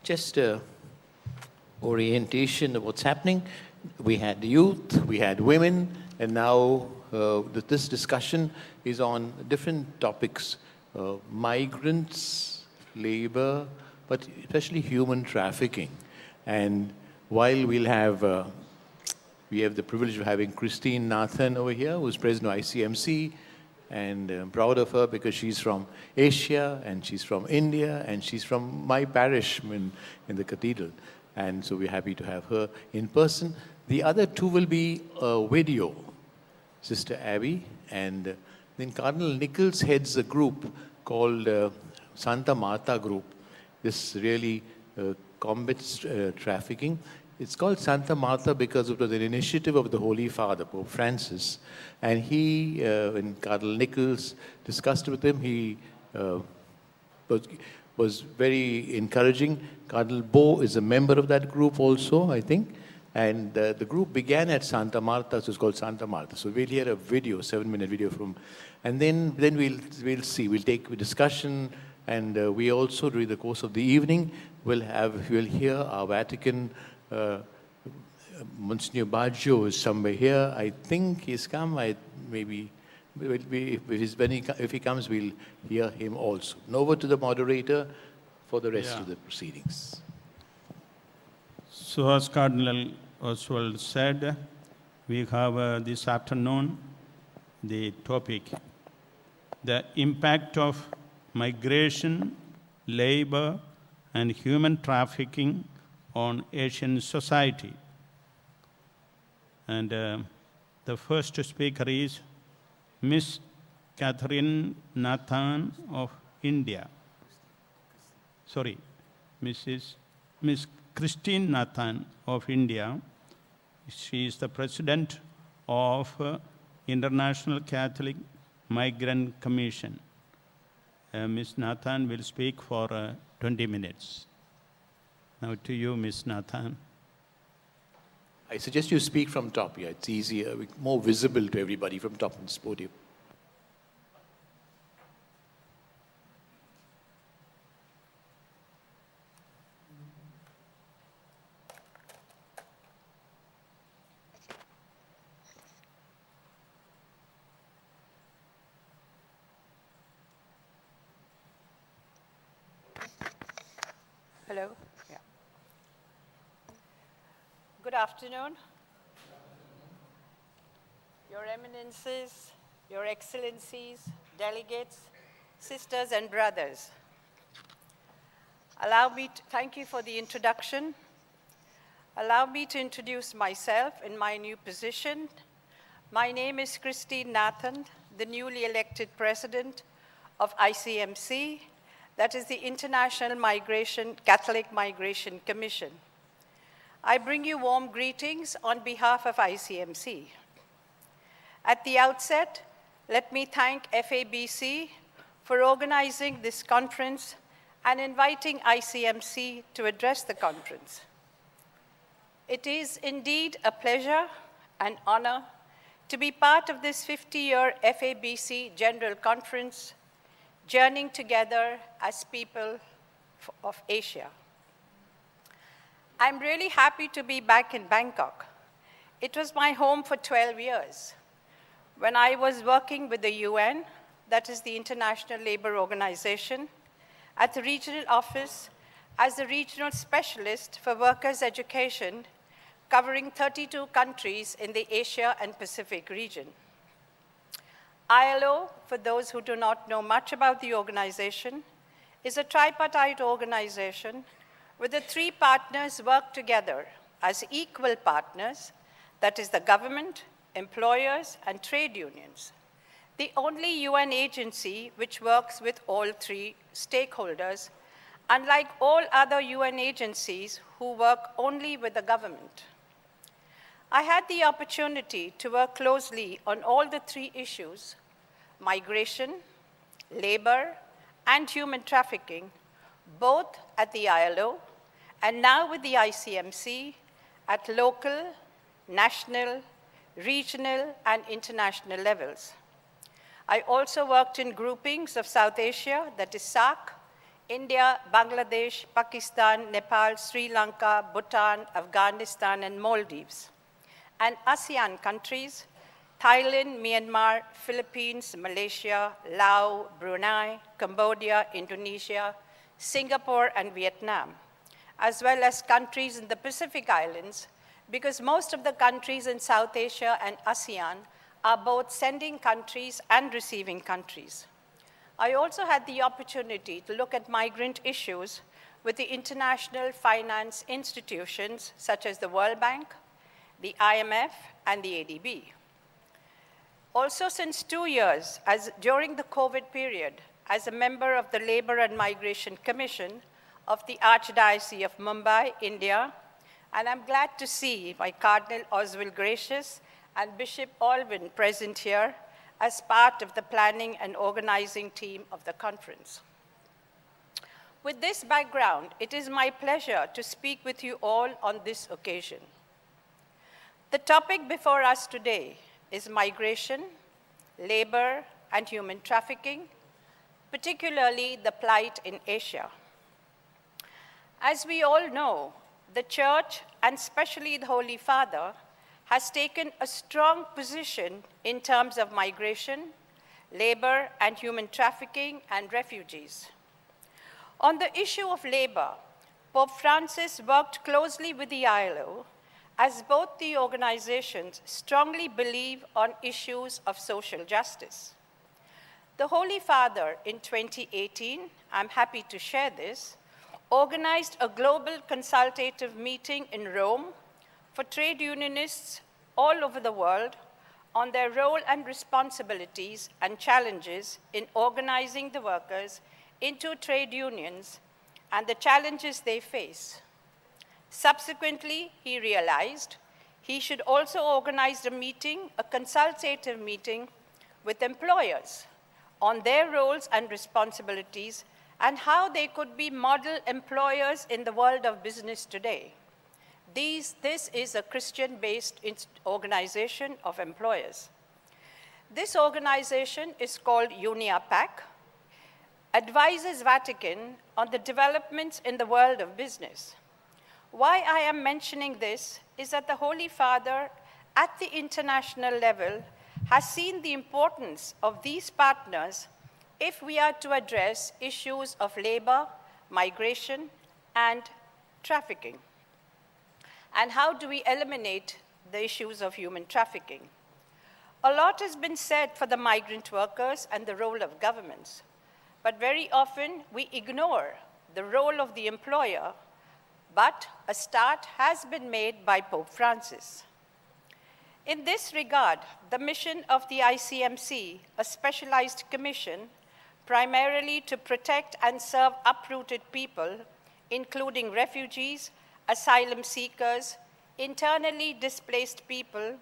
Just orientation of what's happening. We had youth, we had women, and now this discussion is on different topics. Migrants, labor, but especially human trafficking. And while we have the privilege of having Christine Nathan over here, who's president of ICMC, and I'm proud of her because she's from Asia, and she's from India, and she's from my parish in the cathedral. And so we're happy to have her in person. The other two will be a video, Sister Abby, and then Cardinal Nichols heads a group called Santa Marta Group. This really combats trafficking. It's called Santa Marta because it was an initiative of the Holy Father, Pope Francis. And he, when Cardinal Nichols discussed with him, he was very encouraging. Cardinal Bo is a member of that group also, I think. And the group began at Santa Marta, so it's called Santa Marta. So we'll hear a video, 7-minute video from, and then we'll see. We'll take a discussion, and we also, during the course of the evening, we'll hear our Vatican. Monsignor Baggio is somewhere here. I think he's come. If he comes, we'll hear him also. And over to the moderator for the rest of the proceedings. So as Cardinal Oswald said, we have this afternoon the topic, the impact of migration, labor, and human trafficking on Asian society. And the first speaker is Miss Catherine Nathan of India. Sorry, Miss Christine Nathan of India. She is the president of International Catholic Migrant Commission. Ms. Nathan will speak for 20 minutes. Now to you, Ms. Nathan. I suggest you speak from top here. It's easier, more visible to everybody from top on this podium. Hello. Yeah. Good afternoon. Your Eminences, Your Excellencies, delegates, sisters and brothers. Thank you for the introduction. Allow me to introduce myself in my new position. My name is Christine Nathan, the newly elected president of ICMC, that is the International Catholic Migration Commission. I bring you warm greetings on behalf of ICMC. At the outset, let me thank FABC for organizing this conference and inviting ICMC to address the conference. It is indeed a pleasure and honor to be part of this 50-year FABC General Conference, journeying together as people of Asia. I'm really happy to be back in Bangkok. It was my home for 12 years. When I was working with the UN, that is the International Labour Organization, at the regional office as the regional specialist for workers' education, covering 32 countries in the Asia and Pacific region. ILO, for those who do not know much about the organization, is a tripartite organization where the three partners work together as equal partners, that is the government, employers, and trade unions. The only UN agency which works with all three stakeholders, unlike all other UN agencies who work only with the government. I had the opportunity to work closely on all the three issues: migration, labor, and human trafficking, both at the ILO and now with the ICMC at local, national, regional, and international levels. I also worked in groupings of South Asia, that is SAARC, India, Bangladesh, Pakistan, Nepal, Sri Lanka, Bhutan, Afghanistan, and Maldives. And ASEAN countries, Thailand, Myanmar, Philippines, Malaysia, Laos, Brunei, Cambodia, Indonesia, Singapore, and Vietnam, as well as countries in the Pacific Islands, because most of the countries in South Asia and ASEAN are both sending countries and receiving countries. I also had the opportunity to look at migrant issues with the international finance institutions such as the World Bank, the IMF, and the ADB. Also, since 2 years, during the COVID period, as a member of the Labor and Migration Commission of the Archdiocese of Mumbai, India, and I'm glad to see my Cardinal Oswald Gracious and Bishop Alvin present here as part of the planning and organizing team of the conference. With this background, it is my pleasure to speak with you all on this occasion. The topic before us today is migration, labor, and human trafficking, particularly the plight in Asia. As we all know, the Church, and especially the Holy Father, has taken a strong position in terms of migration, labor, and human trafficking and refugees. On the issue of labor, Pope Francis worked closely with the ILO, as both the organizations strongly believe on issues of social justice. The Holy Father in 2018, I'm happy to share this, organized a global consultative meeting in Rome for trade unionists all over the world on their role and responsibilities and challenges in organizing the workers into trade unions and the challenges they face. Subsequently, he realized he should also organize a consultative meeting with employers on their roles and responsibilities and how they could be model employers in the world of business today. This is a Christian-based organization of employers. This organization is called UniaPac, advises Vatican on the developments in the world of business. Why I am mentioning this is that the Holy Father at the international level has seen the importance of these partners if we are to address issues of labor, migration, and trafficking. And how do we eliminate the issues of human trafficking? A lot has been said for the migrant workers and the role of governments, but very often we ignore the role of the employer, but a start has been made by Pope Francis. In this regard, the mission of the ICMC, a specialized commission primarily to protect and serve uprooted people, including refugees, asylum seekers, internally displaced people,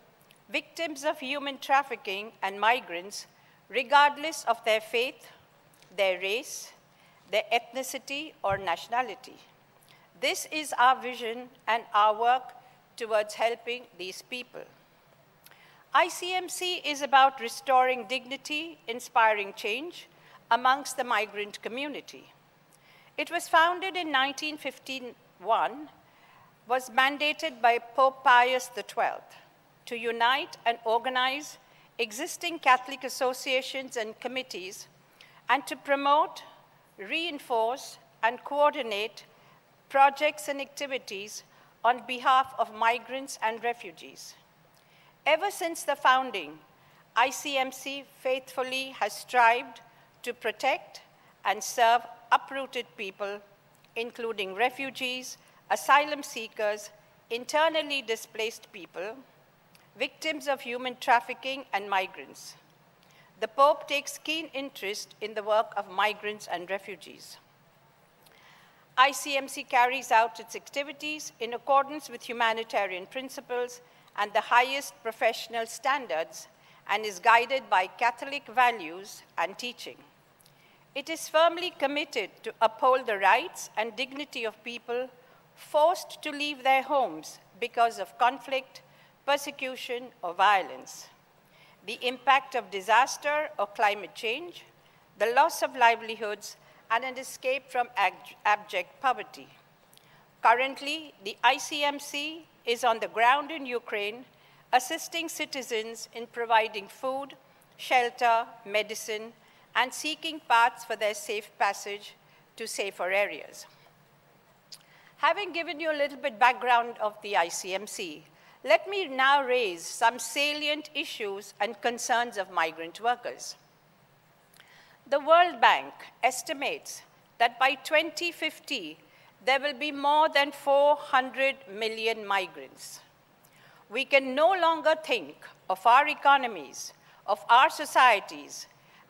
victims of human trafficking, and migrants, regardless of their faith, their race, their ethnicity, or nationality. This is our vision and our work towards helping these people. ICMC is about restoring dignity, inspiring change amongst the migrant community. It was founded in 1951, was mandated by Pope Pius XII to unite and organize existing Catholic associations and committees and to promote, reinforce, and coordinate projects and activities on behalf of migrants and refugees. Ever since the founding, ICMC faithfully has strived to protect and serve uprooted people, including refugees, asylum seekers, internally displaced people, victims of human trafficking, and migrants. The Pope takes keen interest in the work of migrants and refugees. ICMC carries out its activities in accordance with humanitarian principles and the highest professional standards and is guided by Catholic values and teaching. It is firmly committed to uphold the rights and dignity of people forced to leave their homes because of conflict, persecution, or violence, the impact of disaster or climate change, the loss of livelihoods, and an escape from abject poverty. Currently, the ICMC is on the ground in Ukraine, assisting citizens in providing food, shelter, medicine, and seeking paths for their safe passage to safer areas. Having given you a little bit background of the ICMC, let me now raise some salient issues and concerns of migrant workers. The World Bank estimates that by 2050, there will be more than 400 million migrants. We can no longer think of our economies, of our societies,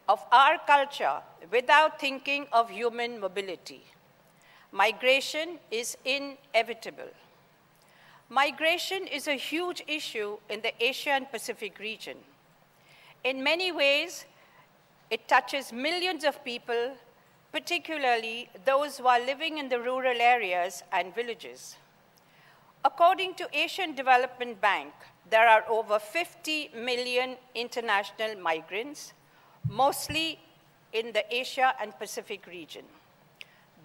of our culture without thinking of human mobility. Migration is inevitable. Migration is a huge issue in the Asia and Pacific region. In many ways, it touches millions of people, particularly those who are living in the rural areas and villages. According to Asian Development Bank, there are over 50 million international migrants, mostly in the Asia and Pacific region,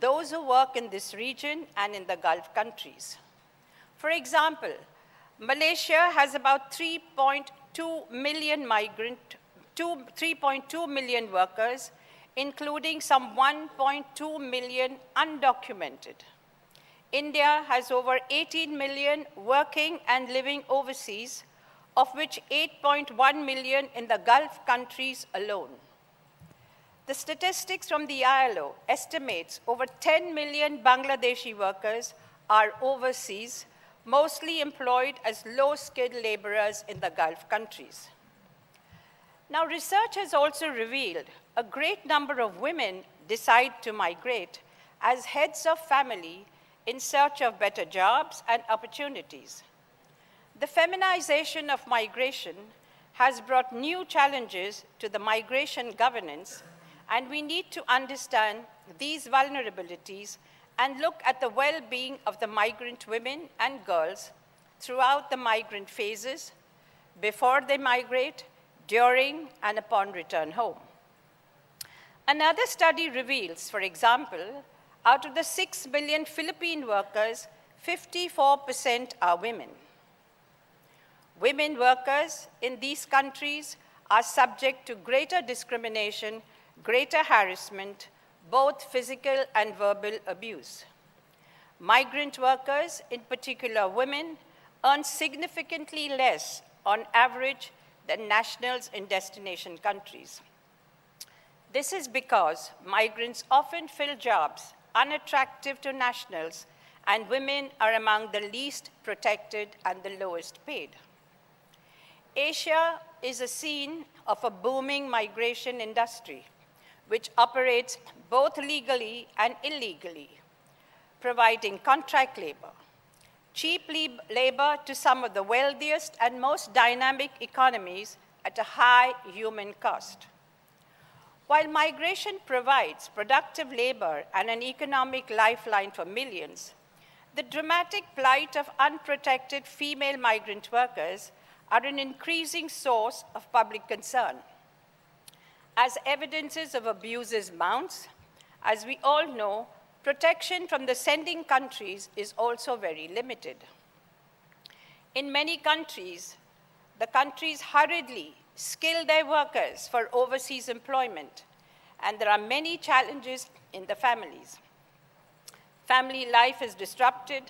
those who work in this region and in the Gulf countries. For example, Malaysia has about 3.2 million workers, including some 1.2 million undocumented. India has over 18 million working and living overseas, of which 8.1 million in the Gulf countries alone. The statistics from the ILO estimates over 10 million Bangladeshi workers are overseas, mostly employed as low-skilled laborers in the Gulf countries. Now, research has also revealed a great number of women decide to migrate as heads of family in search of better jobs and opportunities. The feminization of migration has brought new challenges to the migration governance, and we need to understand these vulnerabilities and look at the well-being of the migrant women and girls throughout the migrant phases, before they migrate, during, and upon return home. Another study reveals, for example, out of the 6 million Philippine workers, 54% are women. Women workers in these countries are subject to greater discrimination, greater harassment, both physical and verbal abuse. Migrant workers, in particular women, earn significantly less on average than nationals in destination countries. This is because migrants often fill jobs unattractive to nationals, and women are among the least protected and the lowest paid. Asia is a scene of a booming migration industry, which operates both legally and illegally, providing contract labor, cheap labor to some of the wealthiest and most dynamic economies at a high human cost. While migration provides productive labor and an economic lifeline for millions, the dramatic plight of unprotected female migrant workers are an increasing source of public concern. As evidences of abuses mounts, as we all know, protection from the sending countries is also very limited. In many countries, the countries hurriedly skill their workers for overseas employment, and there are many challenges in the families. Family life is disrupted,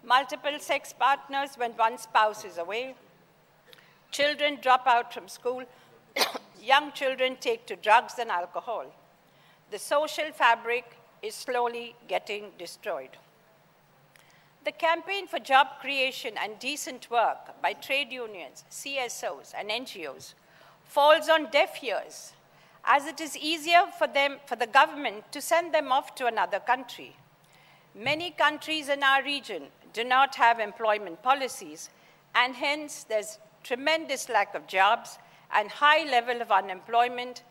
multiple sex partners when one spouse is away, children drop out from school, young children take to drugs and alcohol. The social fabric is slowly getting destroyed. The campaign for job creation and decent work by trade unions, CSOs, and NGOs falls on deaf ears, as it is easier for the government to send them off to another country. Many countries in our region do not have employment policies, and hence there's tremendous lack of jobs and high level of unemployment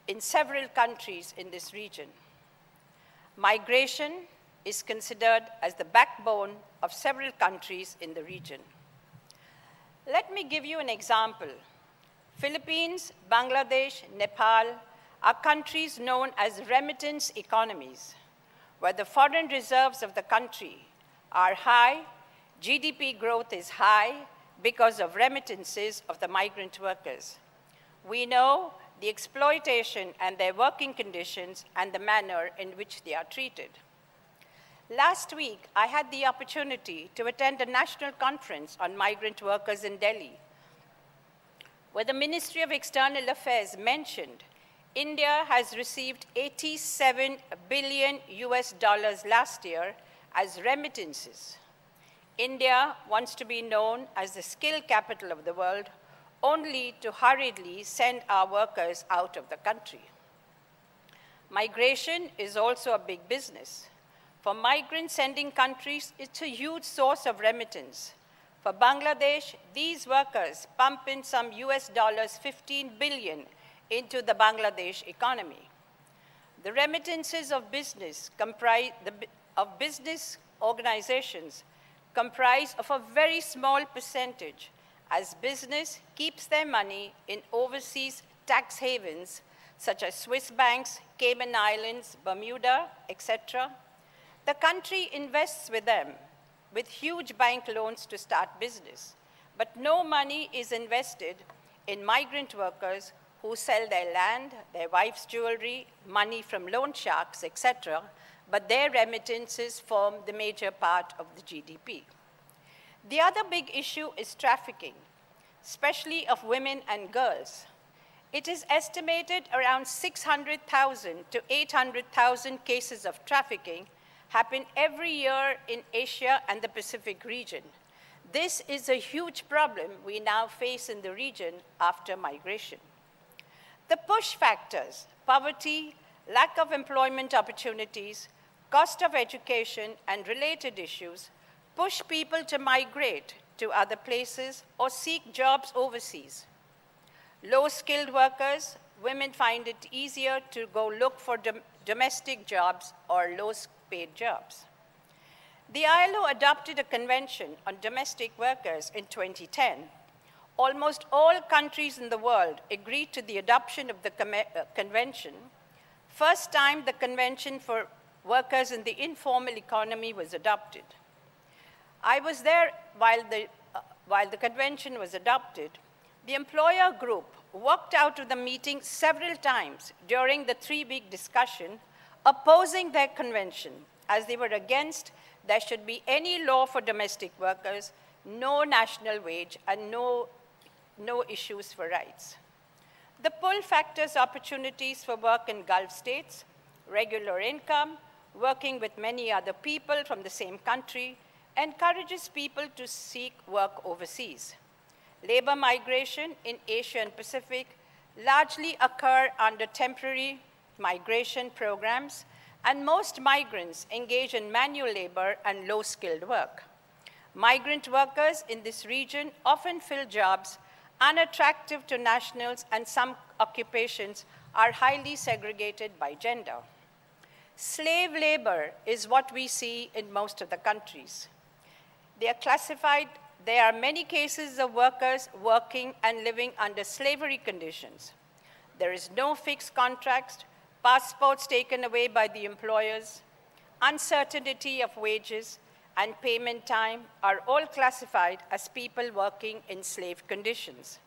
in several countries in this region. Migration is considered as the backbone of several countries in the region. Let me give you an example. Philippines, Bangladesh, Nepal are countries known as remittance economies, where the foreign reserves of the country are high, GDP growth is high because of remittances of the migrant workers. We know the exploitation and their working conditions and the manner in which they are treated. Last week, I had the opportunity to attend a national conference on migrant workers in Delhi, where the Ministry of External Affairs mentioned India has received $87 billion last year as remittances. India wants to be known as the skill capital of the world, only to hurriedly send our workers out of the country. Migration is also a big business. For migrant sending countries, it's a huge source of remittance. For Bangladesh, these workers pump in some $15 billion into the Bangladesh economy. The remittances of business organizations comprise of a very small percentage, as business keeps their money in overseas tax havens such as Swiss banks, Cayman Islands, Bermuda, etc. The country invests with them with huge bank loans to start business, but no money is invested in migrant workers who sell their land, their wife's jewelry, money from loan sharks, etc., but their remittances form the major part of the GDP. The other big issue is trafficking, especially of women and girls. It is estimated around 600,000 to 800,000 cases of trafficking happen every year in Asia and the Pacific region. This is a huge problem we now face in the region after migration. The push factors, poverty, lack of employment opportunities, cost of education, and related issues push people to migrate to other places or seek jobs overseas. Low-skilled workers, women find it easier to go look for domestic jobs or low-paid jobs. The ILO adopted a convention on domestic workers in 2010. Almost all countries in the world agreed to the adoption of the convention. First time the convention for workers in the informal economy was adopted. I was there while the convention was adopted. The employer group walked out of the meeting several times during the 3-week discussion, opposing their convention, as they were against there should be any law for domestic workers, no national wage, and no issues for rights. The pull factors opportunities for work in Gulf states, regular income, working with many other people from the same country, encourages people to seek work overseas. Labor migration in Asia and Pacific largely occur under temporary migration programs, and most migrants engage in manual labor and low-skilled work. Migrant workers in this region often fill jobs unattractive to nationals, and some occupations are highly segregated by gender. Slave labor is what we see in most of the countries. They are classified. There are many cases of workers working and living under slavery conditions. There is no fixed contract, passports taken away by the employers, uncertainty of wages, and payment time are all classified as people working in slave conditions.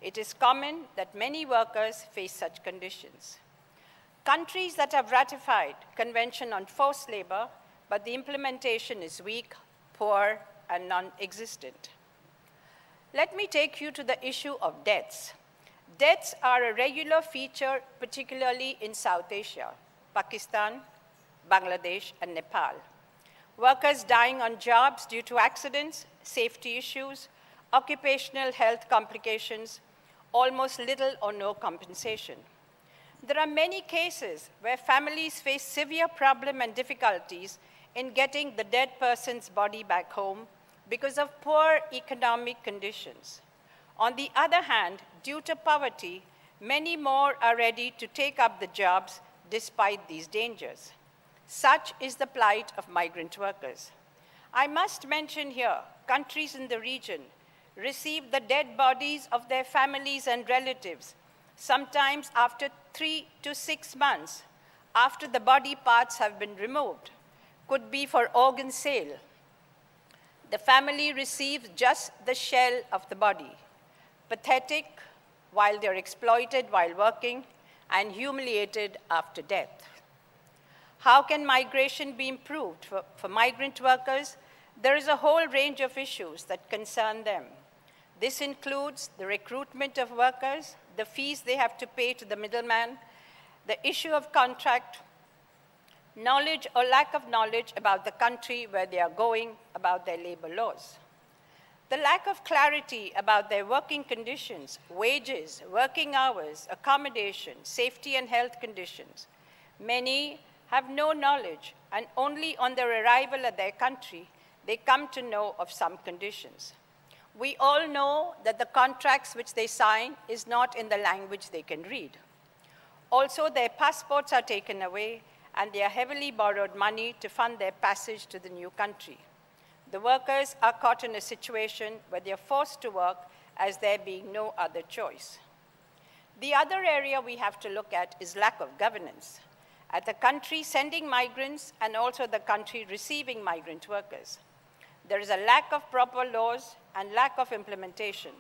It is common that many workers face such conditions. Countries that have ratified Convention on Forced Labor, but the implementation is weak, poor, and non-existent. Let me take you to the issue of deaths. Deaths are a regular feature, particularly in South Asia, Pakistan, Bangladesh, and Nepal. Workers dying on jobs due to accidents, safety issues, occupational health complications, almost little or no compensation. There are many cases where families face severe problems and difficulties in getting the dead person's body back home because of poor economic conditions. On the other hand, due to poverty, many more are ready to take up the jobs despite these dangers. Such is the plight of migrant workers. I must mention here, countries in the region receive the dead bodies of their families and relatives, sometimes after 3 to 6 months after the body parts have been removed, could be for organ sale. The family receives just the shell of the body, pathetic while they're exploited while working and humiliated after death. How can migration be improved? For migrant workers, there is a whole range of issues that concern them. This includes the recruitment of workers, the fees they have to pay to the middleman, the issue of contract, knowledge or lack of knowledge about the country where they are going, about their labor laws. The lack of clarity about their working conditions, wages, working hours, accommodation, safety and health conditions. Many have no knowledge, and only on their arrival at their country, they come to know of some conditions. We all know that the contracts which they sign is not in the language they can read. Also, their passports are taken away, and they are heavily borrowed money to fund their passage to the new country. The workers are caught in a situation where they are forced to work as there being no other choice. The other area we have to look at is lack of governance at the country sending migrants and also the country receiving migrant workers. There is a lack of proper laws and lack of implementation.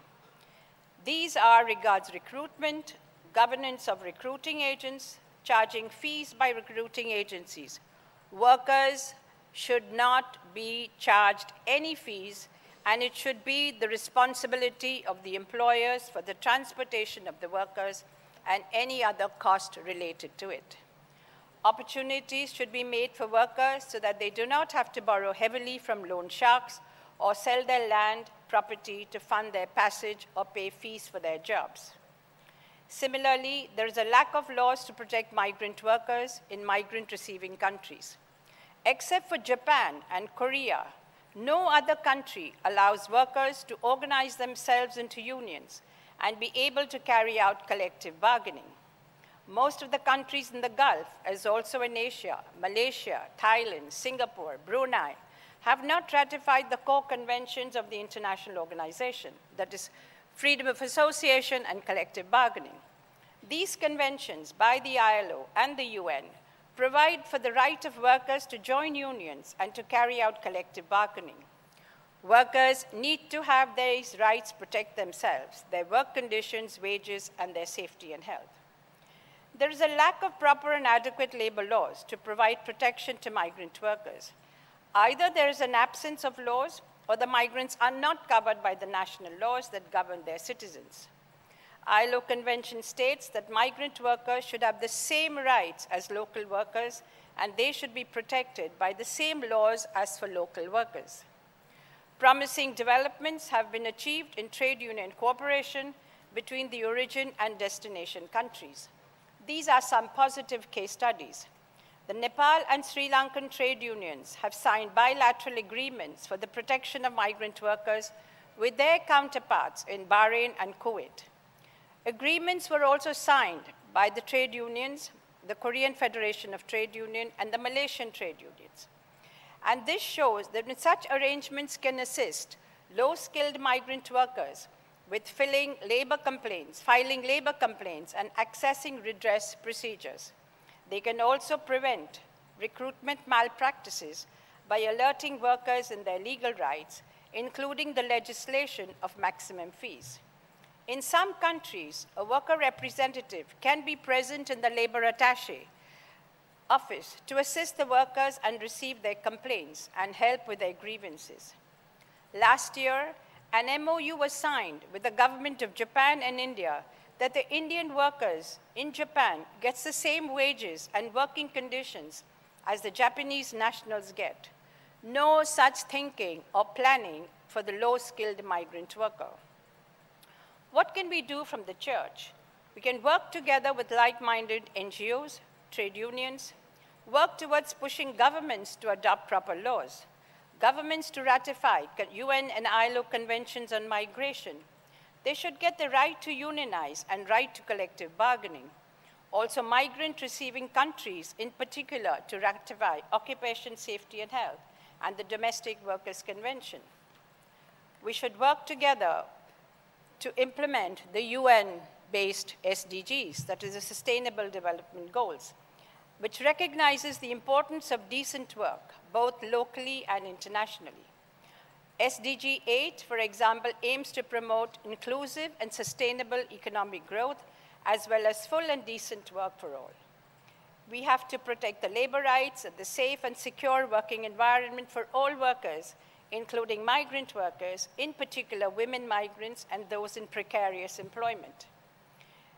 These are regards recruitment, governance of recruiting agents, charging fees by recruiting agencies. Workers should not be charged any fees, and it should be the responsibility of the employers for the transportation of the workers and any other cost related to it. Opportunities should be made for workers so that they do not have to borrow heavily from loan sharks or sell their land, property to fund their passage or pay fees for their jobs. Similarly, there is a lack of laws to protect migrant workers in migrant-receiving countries. Except for Japan and Korea, no other country allows workers to organize themselves into unions and be able to carry out collective bargaining. Most of the countries in the Gulf, as also in Asia, Malaysia, Thailand, Singapore, Brunei, have not ratified the core conventions of the international organization, that is, freedom of association and collective bargaining. These conventions by the ILO and the UN provide for the right of workers to join unions and to carry out collective bargaining. Workers need to have these rights protect themselves, their work conditions, wages, and their safety and health. There is a lack of proper and adequate labor laws to provide protection to migrant workers. Either there is an absence of laws or the migrants are not covered by the national laws that govern their citizens. ILO Convention states that migrant workers should have the same rights as local workers, and they should be protected by the same laws as for local workers. Promising developments have been achieved in trade union cooperation between the origin and destination countries. These are some positive case studies. The Nepal and Sri Lankan trade unions have signed bilateral agreements for the protection of migrant workers with their counterparts in Bahrain and Kuwait. Agreements were also signed by the trade unions, the Korean Federation of Trade Union, and the Malaysian trade unions. And this shows that such arrangements can assist low-skilled migrant workers with filing labor complaints, and accessing redress procedures. They can also prevent recruitment malpractices by alerting workers in their legal rights, including the legislation of maximum fees. In some countries, a worker representative can be present in the labor attaché office to assist the workers and receive their complaints and help with their grievances. Last year, an MOU was signed with the government of Japan and India that the Indian workers in Japan gets the same wages and working conditions as the Japanese nationals get. No such thinking or planning for the low-skilled migrant worker. What can we do from the church? We can work together with like-minded NGOs, trade unions, work towards pushing governments to adopt proper laws, governments to ratify UN and ILO conventions on migration. They should get the right to unionize and right to collective bargaining. Also, migrant-receiving countries, in particular, to ratify Occupation Safety and Health and the Domestic Workers We should work together to implement the UN based SDGs, that is the Sustainable Development Goals, which recognizes the importance of decent work, both locally and internationally. SDG 8, for example, aims to promote inclusive and sustainable economic growth, as well as full and decent work for all. We have to protect the labor rights and the safe and secure working environment for all workers, including migrant workers, in particular women migrants and those in precarious employment.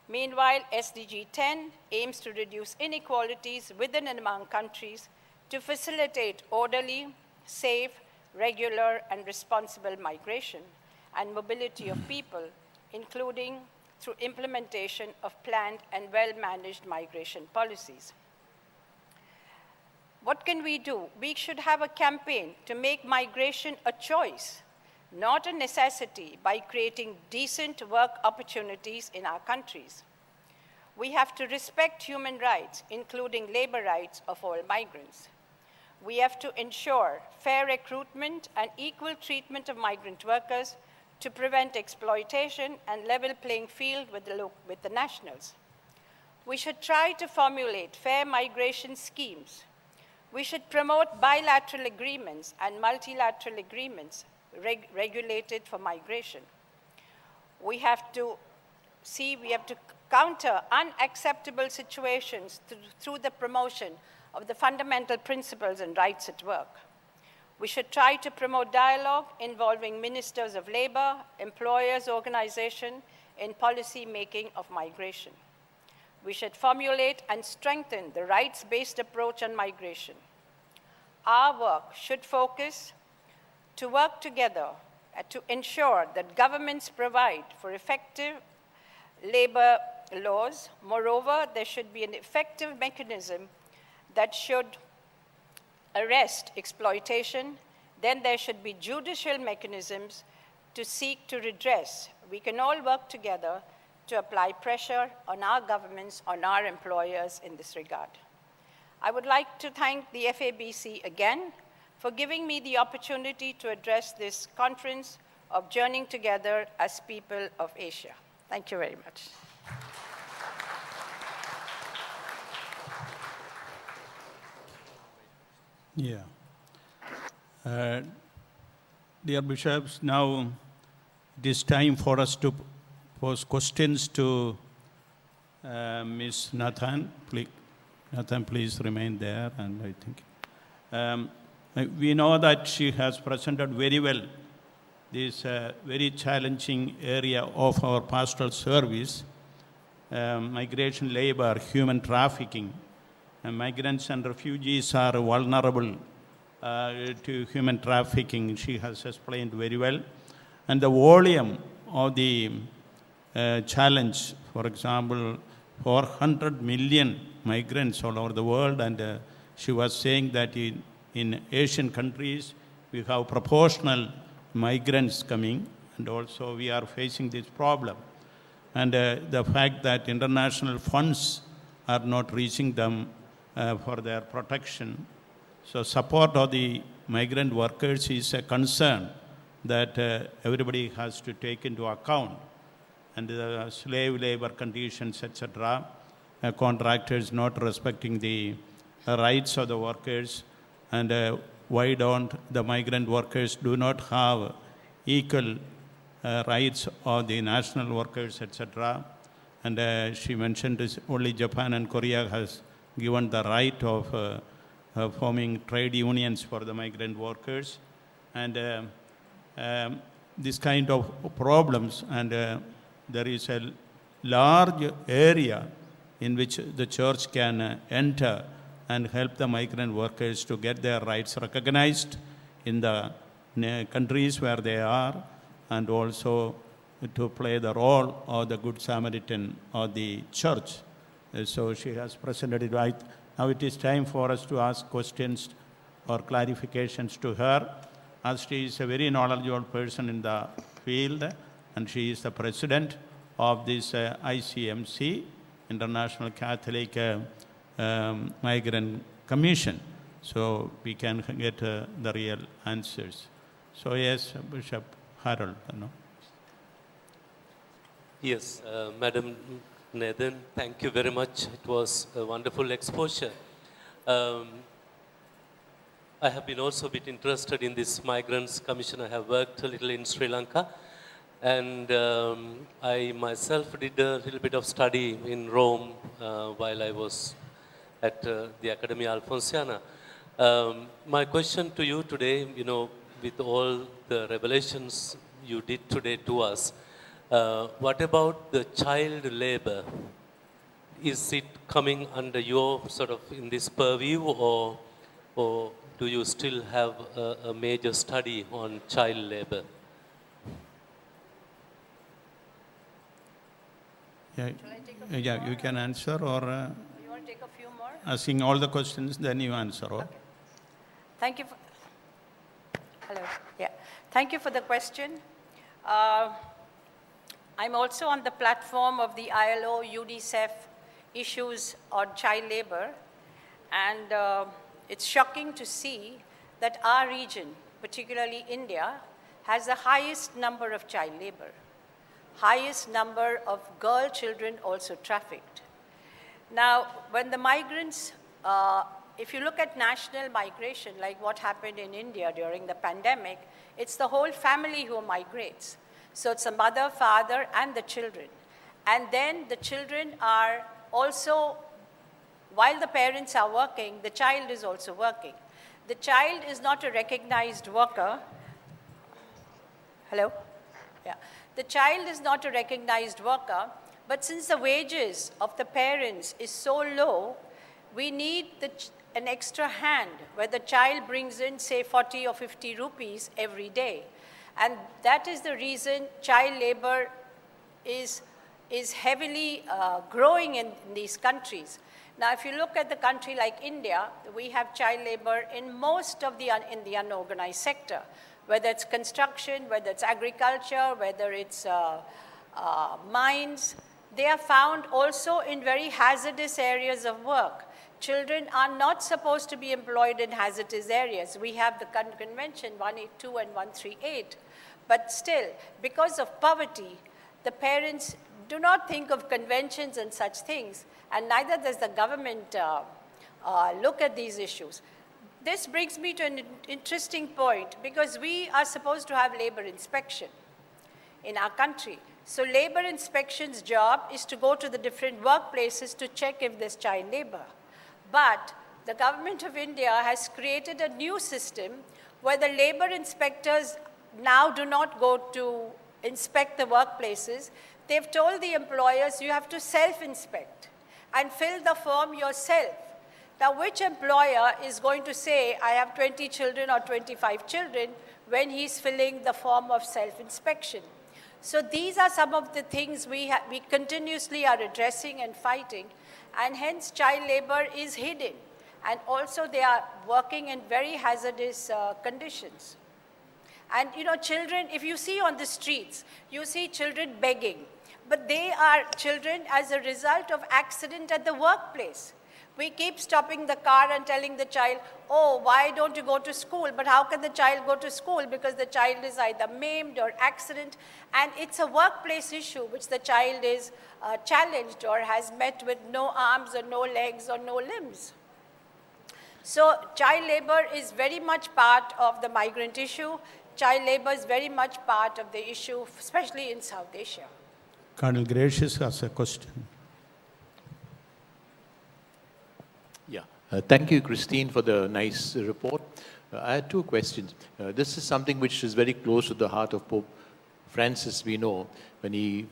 Meanwhile, SDG 10 aims to reduce inequalities within and among countries to facilitate orderly, safe, regular, and responsible migration and mobility of people, including through implementation of planned and well-managed migration policies. What can we do? We should have a campaign to make migration a choice, not a necessity, by creating decent work opportunities in our countries. We have to respect human rights, including labor rights of all migrants. We have to ensure fair recruitment and equal treatment of migrant workers to prevent exploitation and level playing field with the nationals. We should try to formulate fair migration schemes. We should promote bilateral agreements and multilateral agreements regulated for migration. We have to counter unacceptable situations through the promotion of the fundamental principles and rights at work. We should try to promote dialogue involving ministers of labor, employers' organization in policy making of migration. We should formulate and strengthen the rights-based approach on migration. Our work should focus to work together to ensure that governments provide for effective labor laws. Moreover, there should be an effective mechanism that should arrest exploitation. Then there should be judicial mechanisms to seek to redress. We can all work together to apply pressure on our governments, on our employers in this regard. I would like to thank the FABC again for giving me the opportunity to address this conference of journeying together as people of Asia. Thank you very much. Yeah. Dear bishops, now it is time for us to pose questions to Ms. Nathan. Nathan, please remain there. And I think we know that she has presented very well this very challenging area of our pastoral service, migration, labor, human trafficking. Migrants and refugees are vulnerable to human trafficking. She has explained very well. And the volume of the challenge, for example, 400 million migrants all over the world, and she was saying that in Asian countries, we have proportional migrants coming, and also we are facing this problem. And the fact that international funds are not reaching them for their protection. So support of the migrant workers is a concern that everybody has to take into account. And the slave labor conditions, etc., contractors not respecting the rights of the workers, and why don't the migrant workers do not have equal rights of the national workers, etc. And she mentioned this, only Japan and Korea has given the right of forming trade unions for the migrant workers. And this kind of problems, and there is a large area in which the church can enter and help the migrant workers to get their rights recognized in the countries where they are, and also to play the role of the Good Samaritan of the church. So she has presented it right. Now it is time for us to ask questions or clarifications to her, as she is a very knowledgeable person in the field, and she is the president of this ICMC, International Catholic Migrant Commission. So we can get the real answers. So yes, Bishop Harold. Yes, Madam Nathan, thank you very much. It was a wonderful exposure. Um, I have been also a bit interested in this Migrants Commission. I have worked a little in Sri Lanka, and I myself did a little bit of study in Rome while I was at the Academia Alfonsiana. My question to you today, with all the revelations you did today to us, what about the child labor? Is it coming under your sort of in this purview, or do you still have a major study on child labor? Yeah, yeah, you can answer, or You want to take a few more? asking all the questions, then you answer. Or? Thank you. Hello. Yeah. Thank you for the question. I'm also on the platform of the ILO UNICEF issues on child labor, and it's shocking to see that our region, particularly India, has the highest number of child labor, highest number of girl children also trafficked. Now, when the migrants, if you look at national migration, like what happened in India during the pandemic, it's the whole family who migrates. So it's the mother, father, and the children. And then the children are also, while the parents are working, the child is also working. The child is not a recognized worker. Hello? Yeah. The child is not a recognized worker, but since the wages of the parents is so low, we need an extra hand where the child brings in, say, 40 or 50 rupees every day. And that is the reason child labor is heavily growing in these countries. Now, if you look at the country like India, we have child labor in most of the unorganized sector, whether it's construction, whether it's agriculture, whether it's mines. They are found also in very hazardous areas of work. Children are not supposed to be employed in hazardous areas. We have the convention 182 and 138. But still, because of poverty, the parents do not think of conventions and such things, and neither does the government look at these issues. This brings me to an interesting point, because we are supposed to have labor inspection in our country. So labor inspection's job is to go to the different workplaces to check if there's child labor. But the government of India has created a new system where the labor inspectors now do not go to inspect the workplaces. They've told the employers you have to self-inspect and fill the form yourself. Now, which employer is going to say, I have 20 children or 25 children, when he's filling the form of self-inspection? So these are some of the things we continuously are addressing and fighting, and hence child labor is hidden. And also they are working in very hazardous conditions. And children, if you see on the streets, you see children begging, but they are children as a result of accident at the workplace. We keep stopping the car and telling the child, oh, why don't you go to school? But how can the child go to school? Because the child is either maimed or accident, and it's a workplace issue which the child is challenged or has met with no arms or no legs or no limbs. So child labor is very much part of the migrant issue. Child labor is very much part of the issue, especially in South Asia. Colonel Gracious has a question. Yeah. Thank you, Christine, for the nice report. I had two questions. This is something which is very close to the heart of Pope Francis, we know. When he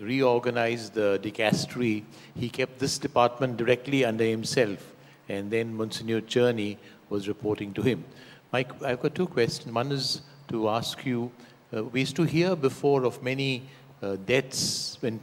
reorganized the dicastery, he kept this department directly under himself, and then Monsignor Cherney was reporting to him. Mike, I've got two questions. One is to ask you, we used to hear before of many deaths when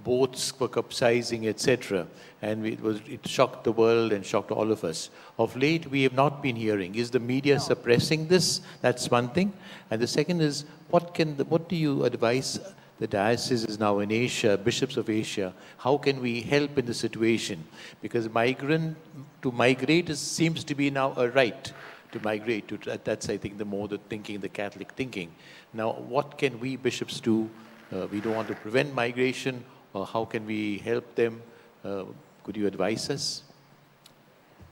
boats were capsizing, etc. And it shocked the world and shocked all of us. Of late, we have not been hearing. Is the media suppressing this? That's one thing. And the second is, what do you advise the dioceses now in Asia, bishops of Asia? How can we help in the situation? Because to migrate seems to be now a right. To migrate, that's I think the Catholic thinking. Now, what can we bishops do we don't want to prevent migration, or how can we help them? Could you advise us?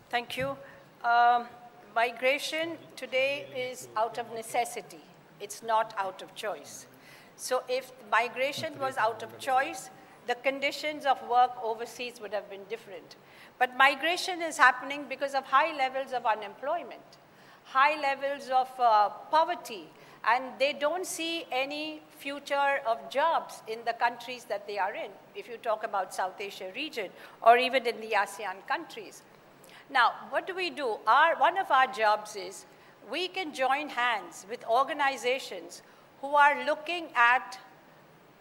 Thank you. Migration today is out of necessity. It's not out of choice. So if migration was out of choice, the conditions of work overseas would have been different. But migration is happening because of high levels of unemployment, high levels of poverty, and they don't see any future of jobs in the countries that they are in, if you talk about South Asia region, or even in the ASEAN countries. Now, what do? One of our jobs is we can join hands with organizations who are looking at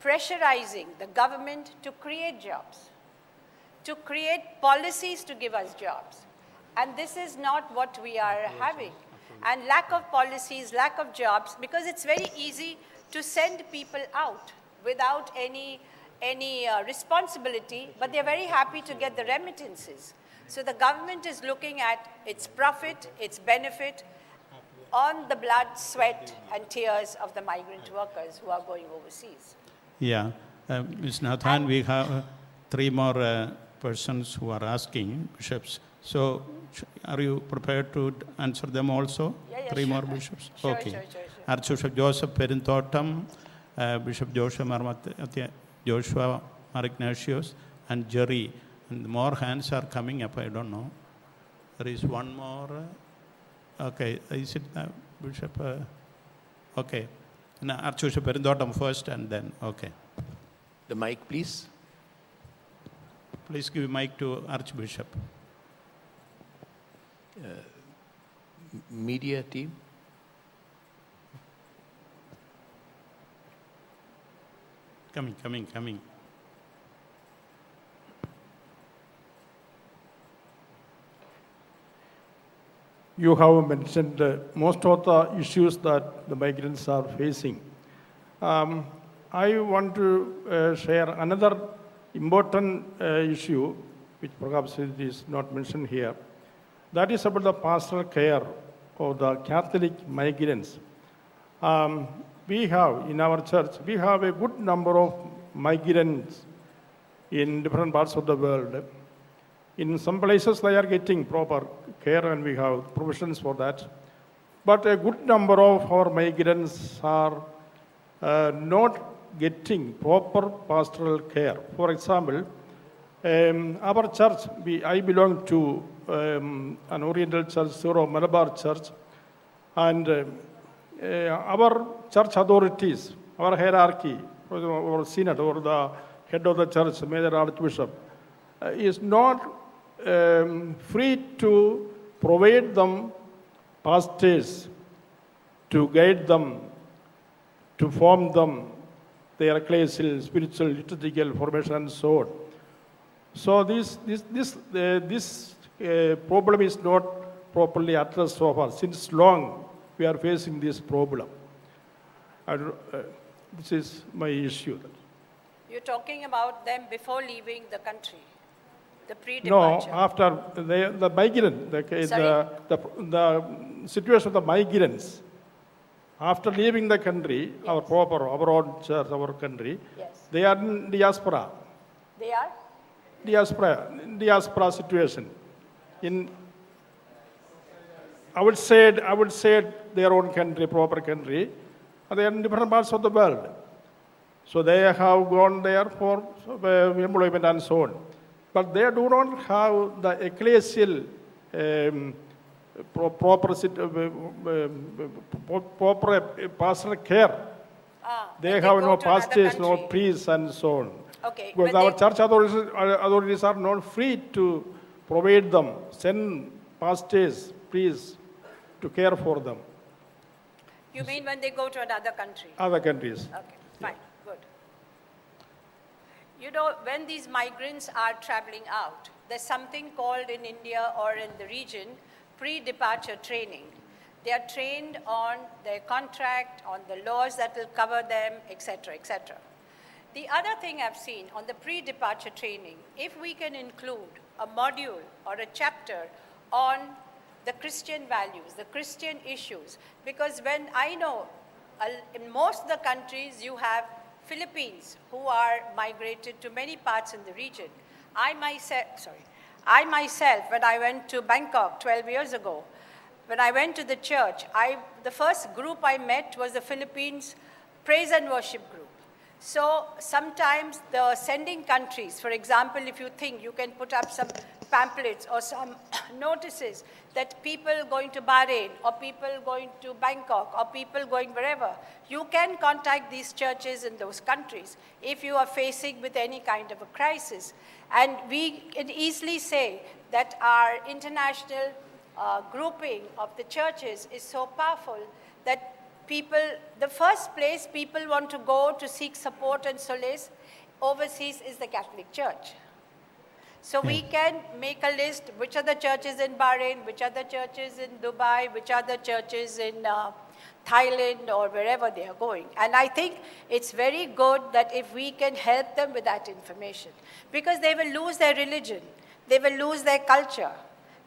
pressurizing the government to create jobs, to create policies to give us jobs. And this is not what we are having. And lack of policies, lack of jobs, because it's very easy to send people out without any responsibility, but they're very happy to get the remittances. So the government is looking at its profit, its benefit, on the blood, sweat, and tears of the migrant workers who are going overseas. Yeah. Ms. Nathan, we have 3 more persons who are asking, bishops. So are you prepared to answer them also? Yeah, 3 sure. more bishops? Sure, Okay. sure. Archbishop Joseph Perinthotam, Bishop Joshua Marignatius, and Jerry. And more hands are coming up, I don't know. There is one more. Okay, is it Bishop? Okay. No, Archbishop Perinthotam first and then, okay. The mic, please. Please give mic to Archbishop. Media team. Coming. You have mentioned most of the issues that the migrants are facing. I want to share another important issue, which perhaps it is not mentioned here. That is about the pastoral care of the Catholic migrants. We have, in our church, we have a good number of migrants in different parts of the world. In some places, they are getting proper care, and we have provisions for that. But a good number of our migrants are not getting proper pastoral care. For example, our church, I belong to an Oriental church, Syro Malabar Church, and our church authorities, our hierarchy, or synod, or the head of the church, Major Archbishop, is not free to provide them pastors, to guide them, to form them, their ecclesial, spiritual, liturgical formation, and so on. So this problem is not properly addressed so far. Since long, we are facing this problem. This is my issue. You're talking about them before leaving the country, the No, pre-departure. after the migrant, the situation of the migrants, after leaving the country, our own church, our country, Yes. they are in diaspora. They are? Diaspora situation. I would say their own country, proper country, and they are in different parts of the world. So they have gone there for employment and so on. But they do not have the ecclesial proper pastoral care. They when have go no to another pastors, no country. priests, and so on. Okay, Because when our they- church authorities are not free to provide them, send pastors, priests to care for them. You mean when they go to another country? Other countries. Okay, fine, good. You know, when these migrants are traveling out, there's something called in India or in the region pre-departure training. They are trained on their contract, on the laws that will cover them, etc., etc. The other thing I've seen on the pre-departure training, if we can include a module or a chapter on the Christian values, the Christian issues, because when I know in most of the countries you have Philippines who are migrated to many parts in the region. I myself, when I went to Bangkok 12 years ago, when I went to the church, the first group I met was the Philippines praise and worship group. So sometimes the sending countries, for example, if you think you can put up some pamphlets or some notices that people going to Bahrain or people going to Bangkok or people going wherever, you can contact these churches in those countries if you are facing with any kind of a crisis. And we can easily say that our international grouping of the churches is so powerful that the first place people want to go to seek support and solace overseas is the Catholic Church. So we can make a list, which are the churches in Bahrain, which are the churches in Dubai, which are the churches in Thailand or wherever they are going. And I think it's very good that if we can help them with that information, because they will lose their religion, they will lose their culture,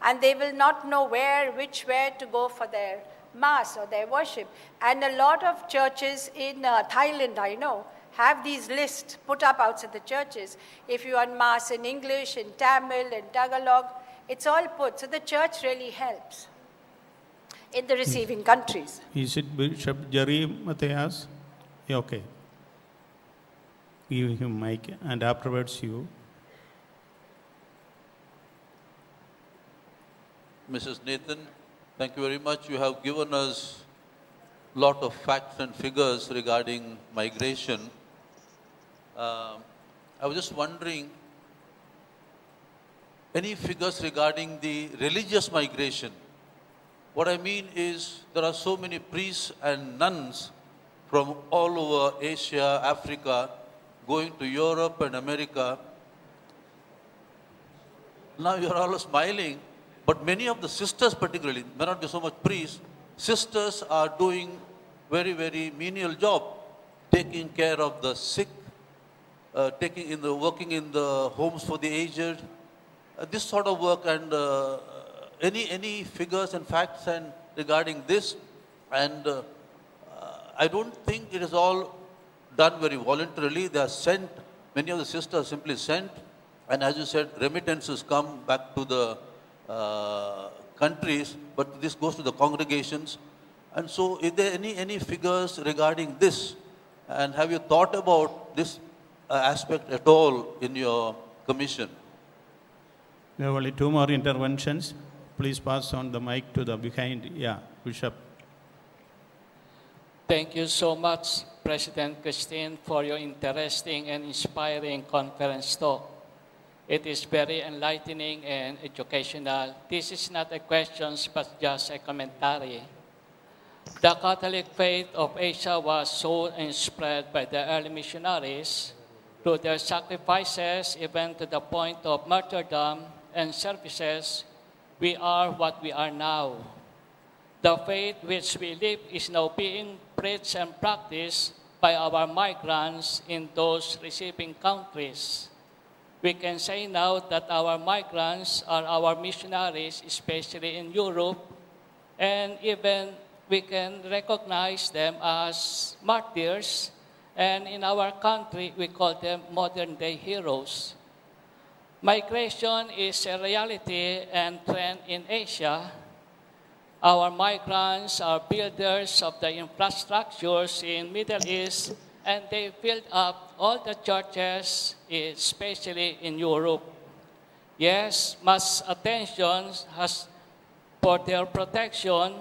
and they will not know where to go for their mass or their worship. And a lot of churches in Thailand, I know, have these lists put up outside the churches. If you are mass in English, in Tamil, in Tagalog, it's all put. So the church really helps in the receiving countries. Is it Bishop Jerry Matthias? Yeah, okay. Give him mic and afterwards you. Mrs. Nathan, thank you very much. You have given us a lot of facts and figures regarding migration. I was just wondering, any figures regarding the religious migration? What I mean is, there are so many priests and nuns from all over Asia, Africa, going to Europe and America. Now you're all smiling, but many of the sisters particularly, may not be so much priests, sisters are doing very, very menial job, taking care of the sick, working in the homes for the aged, this sort of work. And any figures and facts and regarding this? And I don't think it is all done very voluntarily. They are sent. Many of the sisters are simply sent, and as you said, remittances come back to the countries, but this goes to the congregations. And so, is there any figures regarding this? And have you thought about this aspect at all in your commission? We have only 2 more interventions. Please pass on the mic to the behind. Yeah, Bishop. Thank you so much, President Christine, for your interesting and inspiring conference talk. It is very enlightening and educational. This is not a question, but just a commentary. The Catholic faith of Asia was sown and spread by the early missionaries through their sacrifices, even to the point of martyrdom and services. We are what we are now. The faith which we live is now being preached and practiced by our migrants in those receiving countries. We can say now that our migrants are our missionaries, especially in Europe, and even we can recognize them as martyrs, and in our country we call them modern-day heroes. Migration is a reality and trend in Asia. Our migrants are builders of the infrastructures in Middle East, and they build up all the churches, especially in Europe. Yes, much attention has for their protection,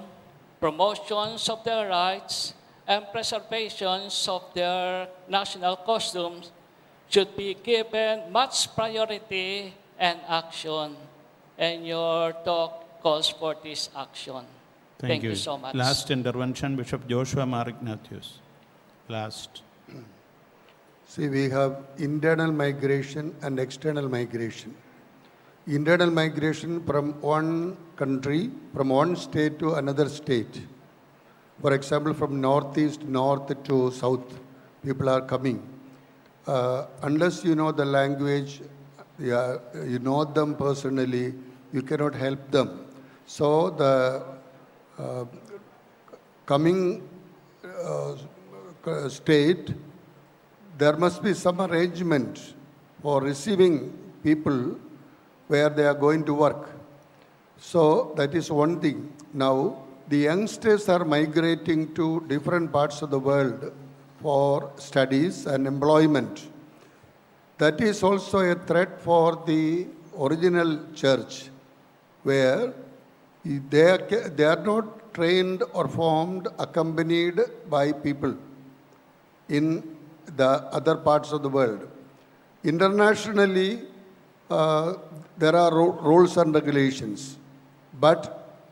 promotions of their rights, and preservations of their national costumes should be given much priority and action. And your talk calls for this action. Thank you so much. Last intervention, Bishop Joshua Mar Ignatius. Last. See, we have internal migration and external migration. Internal migration from one country, from one state to another state. For example, from northeast, north to south, people are coming. Unless you know the language, you know them personally, you cannot help them. So the coming state, there must be some arrangement for receiving people where they are going to work. So that is one thing. Now, the youngsters are migrating to different parts of the world for studies and employment. That is also a threat for the original church, where they are not trained or formed, accompanied by people in the other parts of the world. Internationally, there are rules and regulations. But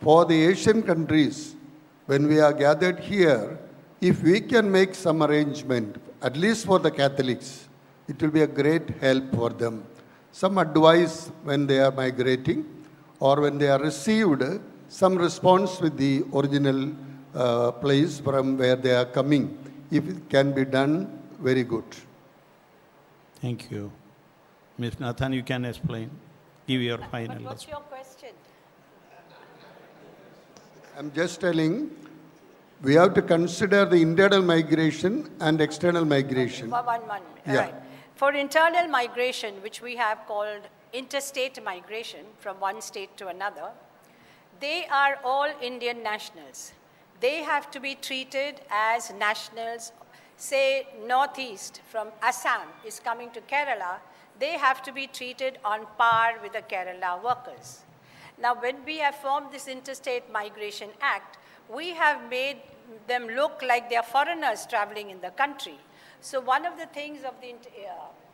for the Asian countries, when we are gathered here, if we can make some arrangement, at least for the Catholics, it will be a great help for them. Some advice when they are migrating, or when they are received, some response with the original place from where they are coming. If it can be done, very good. Thank you. Ms. Nathan, you can explain. Give your final But what's response. your question? I'm just telling, we have to consider the internal migration and external migration. One. Yeah. Right. For internal migration, which we have called interstate migration from one state to another, they are all Indian nationals. They have to be treated as nationals. Say Northeast from Assam is coming to Kerala, they have to be treated on par with the Kerala workers. Now, when we have formed this Interstate Migration Act, we have made them look like they are foreigners traveling in the country. So one of the things of the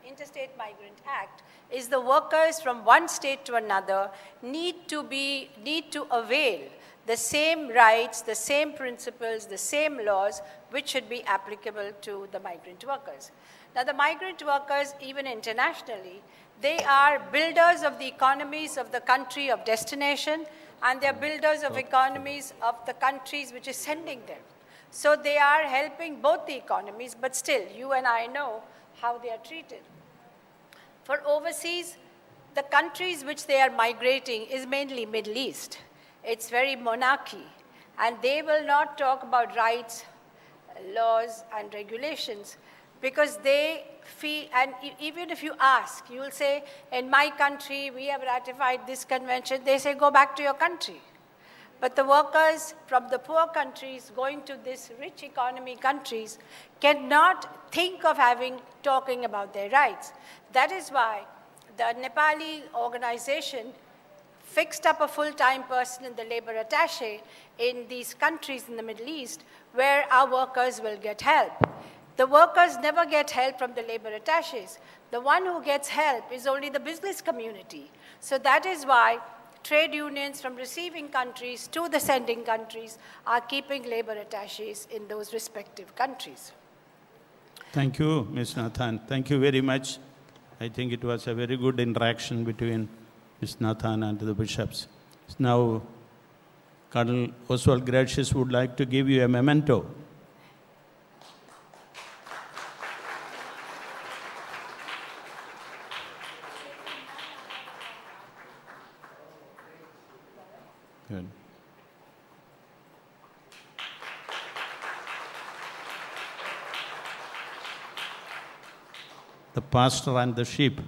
Interstate Migrant Act is the workers from one state to another need to avail the same rights, the same principles, the same laws, which should be applicable to the migrant workers. Now, the migrant workers, even internationally, they are builders of the economies of the country of destination, and they are builders of economies of the countries which is sending them. So they are helping both the economies, but still, you and I know how they are treated. For overseas, the countries which they are migrating is mainly Middle East. It's very monarchy, and they will not talk about rights, laws, and regulations, because they feel, and even if you ask, you will say, in my country, we have ratified this convention. They say, go back to your country. But the workers from the poor countries going to these rich economy countries cannot think of talking about their rights. That is why the Nepali organization fixed up a full-time person in the labor attaché in these countries in the Middle East, where our workers will get help. The workers never get help from the labor attachés. The one who gets help is only the business community. So that is why trade unions from receiving countries to the sending countries are keeping labor attachés in those respective countries. Thank you, Ms. Nathan. Thank you very much. I think it was a very good interaction between Ms. Nathan and the bishops. Now, Colonel Oswald Gracious would like to give you a memento. Good. The pastor and the sheep.